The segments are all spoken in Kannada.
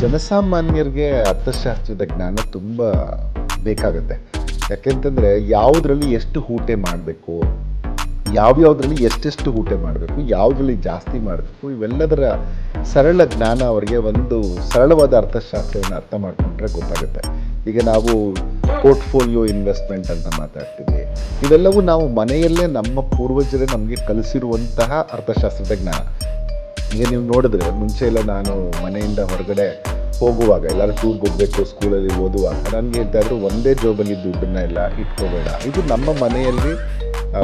ಜನಸಾಮಾನ್ಯರಿಗೆ ಅರ್ಥಶಾಸ್ತ್ರದ ಜ್ಞಾನ ತುಂಬ ಬೇಕಾಗುತ್ತೆ. ಯಾಕೆಂತಂದರೆ ಯಾವುದರಲ್ಲಿ ಎಷ್ಟು ಹೂಟೆ ಮಾಡಬೇಕು, ಯಾವ್ಯಾವುದರಲ್ಲಿ ಎಷ್ಟೆಷ್ಟು ಹೂಟೆ ಮಾಡಬೇಕು, ಯಾವುದರಲ್ಲಿ ಜಾಸ್ತಿ ಮಾಡಬೇಕು, ಇವೆಲ್ಲದರ ಸರಳ ಜ್ಞಾನ ಅವರಿಗೆ ಒಂದು ಸರಳವಾದ ಅರ್ಥಶಾಸ್ತ್ರವನ್ನು ಅರ್ಥ ಮಾಡಿಕೊಂಡ್ರೆ ಗೊತ್ತಾಗುತ್ತೆ. ಈಗ ನಾವು ಪೋರ್ಟ್ಫೋಲಿಯೋ ಇನ್ವೆಸ್ಟ್ಮೆಂಟ್ ಅಂತ ಮಾತಾಡ್ತೀವಿ. ಇವೆಲ್ಲವೂ ನಾವು ಮನೆಯಲ್ಲೇ ನಮ್ಮ ಪೂರ್ವಜರೇ ನಮಗೆ ಕಲಿಸಿರುವಂತಹ ಅರ್ಥಶಾಸ್ತ್ರದ ಜ್ಞಾನ. ಈಗ ನೀವು ನೋಡಿದ್ರೆ ಮುಂಚೆ ಎಲ್ಲ ನಾನು ಮನೆಯಿಂದ ಹೊರಗಡೆ ಹೋಗುವಾಗ ಎಲ್ಲರೂ ಟೂರ್ಗೆ ಹೋಗಬೇಕು, ಸ್ಕೂಲಲ್ಲಿ ಓದುವಾಗ ನನಗೆ ಹೇಳ್ತಾ ಇದ್ರು ಒಂದೇ ಜೋಬಲ್ಲಿ ದುಡ್ಡನ್ನ ಎಲ್ಲ ಇಟ್ಕೋಬೇಡ. ಇದು ನಮ್ಮ ಮನೆಯಲ್ಲಿ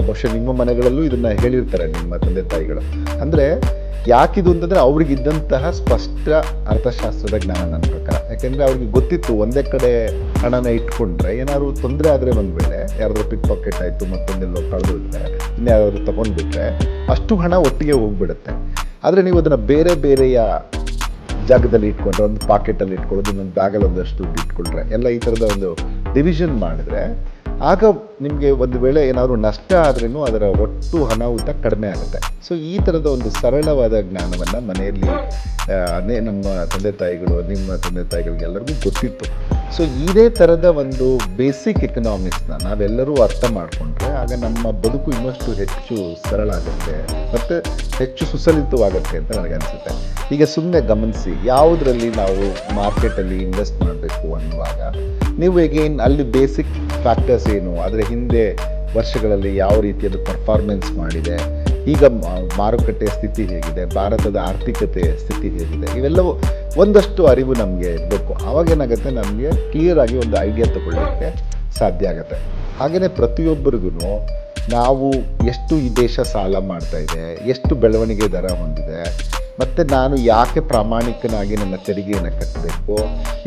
ಬಹುಶಃ ನಿಮ್ಮ ಮನೆಗಳಲ್ಲೂ ಇದನ್ನು ಹೇಳಿರ್ತಾರೆ ನಿಮ್ಮ ತಂದೆ ತಾಯಿಗಳು. ಅಂದರೆ ಯಾಕಿದು ಅಂತಂದರೆ ಅವ್ರಿಗಿದ್ದಂತಹ ಸ್ಪಷ್ಟ ಅರ್ಥಶಾಸ್ತ್ರದ ಜ್ಞಾನ ನನ್ನ ಪ್ರಕಾರ. ಯಾಕೆಂದರೆ ಅವ್ರಿಗೆ ಗೊತ್ತಿತ್ತು ಒಂದೇ ಕಡೆ ಹಣನ ಇಟ್ಕೊಂಡ್ರೆ ಏನಾದ್ರು ತೊಂದರೆ ಆದರೆ ಒಂದು ವೇಳೆ ಯಾರಾದರೂ ಪಿಕ್ ಪಾಕೆಟ್ ಆಯಿತು, ಮತ್ತೊಂದೆಲ್ಲೋ ಕಳೆದೋದ್ರೆ, ಇನ್ಯಾರಾದ್ರು ತೊಗೊಂಡ್ಬಿಟ್ರೆ ಅಷ್ಟು ಹಣ ಒಟ್ಟಿಗೆ ಹೋಗ್ಬಿಡುತ್ತೆ. ಆದರೆ ನೀವು ಅದನ್ನು ಬೇರೆ ಬೇರೆಯ ಜಾಗದಲ್ಲಿ ಇಟ್ಕೊಂಡ್ರೆ, ಒಂದು ಪಾಕೆಟಲ್ಲಿ ಇಟ್ಕೊಳ್ಳೋದು, ಇನ್ನೊಂದು ಬ್ಯಾಗಲ್ಲಿ ಒಂದಷ್ಟು ದುಡ್ಡು ಇಟ್ಕೊಂಡ್ರೆ, ಎಲ್ಲ ಈ ಥರದ ಒಂದು ಡಿವಿಷನ್ ಮಾಡಿದ್ರೆ ಆಗ ನಿಮಗೆ ಒಂದು ವೇಳೆ ಏನಾದರೂ ನಷ್ಟ ಆದ್ರೂ ಅದರ ಒಟ್ಟು ಅನಾಹುತ ಕಡಿಮೆ ಆಗುತ್ತೆ. ಸೊ ಈ ಥರದ ಒಂದು ಸರಳವಾದ ಜ್ಞಾನವನ್ನು ಮನೆಯಲ್ಲಿ ನಮ್ಮ ತಂದೆ ತಾಯಿಗಳು, ನಿಮ್ಮ ತಂದೆ ತಾಯಿಗಳಿಗೆಲ್ಲರಿಗೂ ಗೊತ್ತಿತ್ತು. ಸೊ ಇದೇ ಥರದ ಒಂದು ಬೇಸಿಕ್ ಎಕನಾಮಿಕ್ಸ್ನ ನಾವೆಲ್ಲರೂ ಅರ್ಥ ಮಾಡಿಕೊಂಡ್ರೆ ಆಗ ನಮ್ಮ ಬದುಕು ಇನ್ನಷ್ಟು ಹೆಚ್ಚು ಸರಳ ಆಗುತ್ತೆ ಮತ್ತು ಹೆಚ್ಚು ಸುಸಲಿತವಾಗುತ್ತೆ ಅಂತ ನನಗನ್ಸುತ್ತೆ. ಈಗ ಸುಮ್ಮನೆ ಗಮನಿಸಿ, ಯಾವುದರಲ್ಲಿ ನಾವು ಮಾರ್ಕೆಟಲ್ಲಿ ಇನ್ವೆಸ್ಟ್ ಮಾಡಬೇಕು ಅನ್ನುವಾಗ ನೀವು ಎಗೇನ್ ಅಲ್ಲಿ ಬೇಸಿಕ್ ಫ್ಯಾಕ್ಟರ್ಸ್ ಏನು, ಅದರ ಹಿಂದೆ ವರ್ಷಗಳಲ್ಲಿ ಯಾವ ರೀತಿಯಾದ ಪರ್ಫಾರ್ಮೆನ್ಸ್ ಮಾಡಿದೆ, ಈಗ ಮಾರುಕಟ್ಟೆ ಸ್ಥಿತಿ ಹೇಗಿದೆ, ಭಾರತದ ಆರ್ಥಿಕತೆ ಸ್ಥಿತಿ ಹೇಗಿದೆ, ಇವೆಲ್ಲವೂ ಒಂದಷ್ಟು ಅರಿವು ನಮಗೆ ಬೇಕು. ಆವಾಗೇನಾಗುತ್ತೆ, ನಮಗೆ ಕ್ಲಿಯರಾಗಿ ಒಂದು ಐಡಿಯಾ ತಗೊಳ್ಳೋಕ್ಕೆ ಸಾಧ್ಯ ಆಗುತ್ತೆ. ಹಾಗೆಯೇ ಪ್ರತಿಯೊಬ್ಬರಿಗೂ ನಾವು ಎಷ್ಟು ಈ ದೇಶ ಸಾಲ ಮಾಡ್ತಾ ಇದೆ, ಎಷ್ಟು ಬೆಳವಣಿಗೆ ದರ ಹೊಂದಿದೆ, ಮತ್ತು ನಾನು ಯಾಕೆ ಪ್ರಾಮಾಣಿಕನಾಗಿ ನನ್ನ ತೆರಿಗೆಯನ್ನು ಕಟ್ಟಬೇಕು,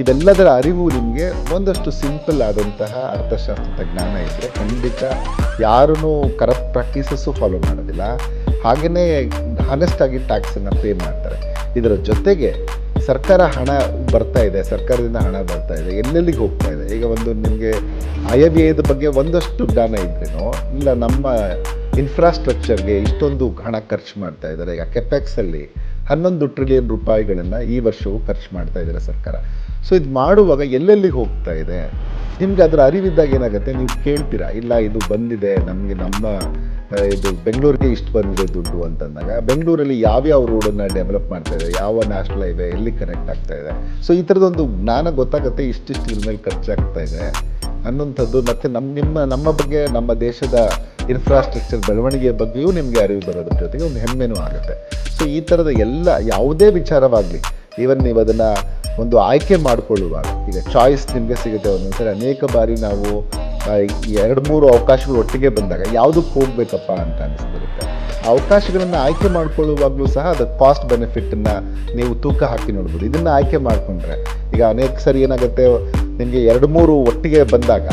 ಇದೆಲ್ಲದರ ಅರಿವು ನಿಮಗೆ ಒಂದಷ್ಟು ಸಿಂಪಲ್ ಆದಂತಹ ಅರ್ಥಶಾಸ್ತ್ರದ ಜ್ಞಾನ ಇದ್ದರೆ ಖಂಡಿತ ಯಾರೂ ಕರಪ್ಟ್ ಪ್ರಾಕ್ಟೀಸಸ್ಸು ಫಾಲೋ ಮಾಡೋದಿಲ್ಲ. ಹಾಗೆಯೇ ಹಾನೆಸ್ಟಾಗಿ ಟ್ಯಾಕ್ಸನ್ನು ಪೇ ಮಾಡ್ತಾರೆ. ಇದರ ಜೊತೆಗೆ ಸರ್ಕಾರ ಹಣ ಬರ್ತಾ ಇದೆ, ಸರ್ಕಾರದಿಂದ ಹಣ ಬರ್ತಾ ಇದೆ, ಎಲ್ಲೆಲ್ಲಿಗೆ ಹೋಗ್ತಾ ಇದೆ. ಈಗ ಒಂದು ನಿಮಗೆ ಆಯವ್ಯಯದ ಬಗ್ಗೆ ಒಂದಷ್ಟು ಜ್ಞಾನ ಇದ್ರೇನೋ, ಇಲ್ಲ ನಮ್ಮ ಇನ್ಫ್ರಾಸ್ಟ್ರಕ್ಚರ್ಗೆ ಇಷ್ಟೊಂದು ಹಣ ಖರ್ಚು ಮಾಡ್ತಾ ಇದ್ದಾರೆ. ಈಗ ಕೆಪೆಕ್ಸಲ್ಲಿ 11 ಟ್ರಿಲಿಯನ್ ರೂಪಾಯಿಗಳನ್ನು ಈ ವರ್ಷವೂ ಖರ್ಚು ಮಾಡ್ತಾ ಇದ್ದಾರೆ ಸರ್ಕಾರ. ಸೊ ಇದು ಮಾಡುವಾಗ ಎಲ್ಲೆಲ್ಲಿಗೆ ಹೋಗ್ತಾ ಇದೆ ನಿಮಗೆ ಅದರ ಅರಿವಿದ್ದಾಗ ಏನಾಗುತ್ತೆ, ನೀವು ಕೇಳ್ತೀರಾ, ಇಲ್ಲ ಇದು ಬಂದಿದೆ ನಮಗೆ, ನಮ್ಮ ಇದು ಬೆಂಗಳೂರಿಗೆ ಇಷ್ಟು ಬಂದಿದೆ ದುಡ್ಡು ಅಂತಂದಾಗ ಬೆಂಗಳೂರಲ್ಲಿ ಯಾವ್ಯಾವ ರೋಡನ್ನು ಡೆವಲಪ್ ಮಾಡ್ತಾ ಇದೆ, ಯಾವ ನ್ಯಾಷನಲ್ ಹೈವೇ ಎಲ್ಲಿ ಕನೆಕ್ಟ್ ಆಗ್ತಾ ಇದೆ. ಸೊ ಈ ಥರದೊಂದು ಜ್ಞಾನ ಗೊತ್ತಾಗುತ್ತೆ, ಇಷ್ಟಿಷ್ಟು ಇದ್ರ ಮೇಲೆ ಖರ್ಚಾಗ್ತಾ ಇದೆ ಅನ್ನೋಂಥದ್ದು. ಮತ್ತು ನಮ್ಮ ಬಗ್ಗೆ, ನಮ್ಮ ದೇಶದ ಇನ್ಫ್ರಾಸ್ಟ್ರಕ್ಚರ್ ಬೆಳವಣಿಗೆಯ ಬಗ್ಗೆಯೂ ನಿಮಗೆ ಅರಿವು ಬರೋದ್ರ ಜೊತೆಗೆ ಒಂದು ಹೆಮ್ಮೆನೂ ಆಗುತ್ತೆ. ಸೊ ಈ ಥರದ ಎಲ್ಲ ಯಾವುದೇ ವಿಚಾರವಾಗಲಿ, ಈವನ್ ನೀವು ಅದನ್ನು ಒಂದು ಆಯ್ಕೆ ಮಾಡಿಕೊಳ್ಳುವಾಗ, ಈಗ ಚಾಯ್ಸ್ ನಿಮಗೆ ಸಿಗುತ್ತೆ. ಒಂದೊಂದ್ಸರಿ ಅನೇಕ ಬಾರಿ ನಾವು 2-3 ಅವಕಾಶಗಳು ಒಟ್ಟಿಗೆ ಬಂದಾಗ ಯಾವುದಕ್ಕೆ ಹೋಗಬೇಕಪ್ಪ ಅಂತ ಅನಿಸ್ತಿರುತ್ತೆ. ಅವಕಾಶಗಳನ್ನು ಆಯ್ಕೆ ಮಾಡ್ಕೊಳ್ಳುವಾಗಲೂ ಸಹ ಅದರ ಕಾಸ್ಟ್ ಬೆನಿಫಿಟನ್ನು ನೀವು ತೂಕ ಹಾಕಿ ನೋಡ್ಬೋದು. ಇದನ್ನು ಆಯ್ಕೆ ಮಾಡಿಕೊಂಡ್ರೆ ಈಗ ಅನೇಕ ಸರಿ ಏನಾಗುತ್ತೆ, ನಿಮಗೆ 2-3 ಒಟ್ಟಿಗೆ ಬಂದಾಗ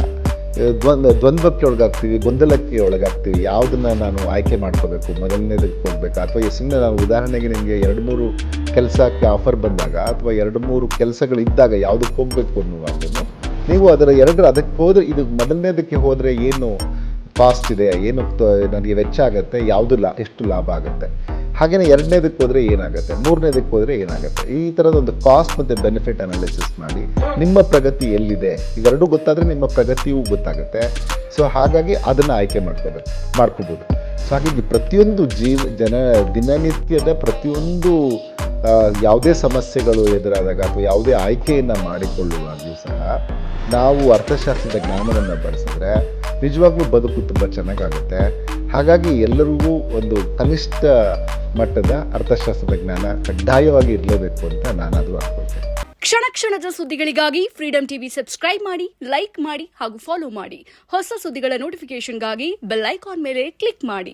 ದ್ವಂದ್ವಕ್ಕೆ ಒಳಗಾಗ್ತೀವಿ, ಗೊಂದಲಕ್ಕೆ ಒಳಗಾಗ್ತೀವಿ. ಯಾವುದನ್ನು ನಾನು ಆಯ್ಕೆ ಮಾಡ್ಕೋಬೇಕು, ಮೊದಲನೇದಕ್ಕೆ ಹೋಗ್ಬೇಕಾ, ಅಥವಾ ಸುಮ್ಮನೆ ನಾವು ಉದಾಹರಣೆಗೆ ನಿಮಗೆ 2-3 ಕೆಲಸಕ್ಕೆ ಆಫರ್ ಬಂದಾಗ ಅಥವಾ 2-3 ಕೆಲಸಗಳಿದ್ದಾಗ ಯಾವುದಕ್ಕೆ ಹೋಗಬೇಕು ಅನ್ನುವಾಗಲೂ ನೀವು ಅದಕ್ಕೆ ಹೋದರೆ, ಇದು ಮೊದಲನೇದಕ್ಕೆ ಹೋದರೆ ಏನು ಕಾಸ್ಟ್ ಇದೆ, ಏನು ನನಗೆ ವೆಚ್ಚ ಆಗುತ್ತೆ, ಯಾವುದು ಎಷ್ಟು ಲಾಭ ಆಗುತ್ತೆ, ಹಾಗೆಯೇ 2ನೇದಕ್ಕೆ ಹೋದರೆ ಏನಾಗುತ್ತೆ, 3ನೇದಕ್ಕೆ ಹೋದರೆ ಏನಾಗುತ್ತೆ, ಈ ಥರದೊಂದು ಕಾಸ್ಟ್ ಮತ್ತು ಬೆನಿಫಿಟ್ ಅನಾಲಿಸಿಸ್ ಮಾಡಿ ನಿಮ್ಮ ಪ್ರಗತಿ ಎಲ್ಲಿದೆ ಇವೆರಡೂ ಗೊತ್ತಾದರೆ ನಿಮ್ಮ ಪ್ರಗತಿಯೂ ಗೊತ್ತಾಗುತ್ತೆ. ಸೊ ಹಾಗಾಗಿ ಅದನ್ನು ಆಯ್ಕೆ ಮಾಡ್ಕೋಬೋದು. ಸೊ ಹಾಗಾಗಿ ಪ್ರತಿಯೊಂದು ದಿನನಿತ್ಯದ ಪ್ರತಿಯೊಂದು ಯಾವುದೇ ಸಮಸ್ಯೆಗಳು ಎದುರಾದಾಗ ಅಥವಾ ಯಾವುದೇ ಆಯ್ಕೆಯನ್ನು ಮಾಡಿಕೊಳ್ಳುವಾಗಲೂ ಸಹ ನಾವು ಅರ್ಥಶಾಸ್ತ್ರದ ಜ್ಞಾನವನ್ನು ಬಳಸಿದ್ರೆ ನಿಜವಾಗ್ಲೂ ಬದುಕು ತುಂಬ ಚೆನ್ನಾಗಾಗುತ್ತೆ. ಹಾಗಾಗಿ ಎಲ್ಲರಿಗೂ ಒಂದು ಕನಿಷ್ಠ ಮಟ್ಟದ ಅರ್ಥಶಾಸ್ತ್ರದ ಜ್ಞಾನ ಕಡ್ಡಾಯವಾಗಿ ಇರಲೇಬೇಕು ಅಂತ ನಾನದು ಅನ್ಕೊಳ್ತೇನೆ. ಕ್ಷಣ ಕ್ಷಣದ ಸುದ್ದಿಗಳಿಗಾಗಿ ಫ್ರೀಡಂ ಟಿವಿ ಸಬ್ಸ್ಕ್ರೈಬ್ ಮಾಡಿ, ಲೈಕ್ ಮಾಡಿ ಹಾಗೂ ಫಾಲೋ ಮಾಡಿ. ಹೊಸ ಸುದ್ದಿಗಳ ನೋಟಿಫಿಕೇಶನ್ಗಾಗಿ ಬೆಲ್ ಐಕಾನ್ ಮೇಲೆ ಕ್ಲಿಕ್ ಮಾಡಿ.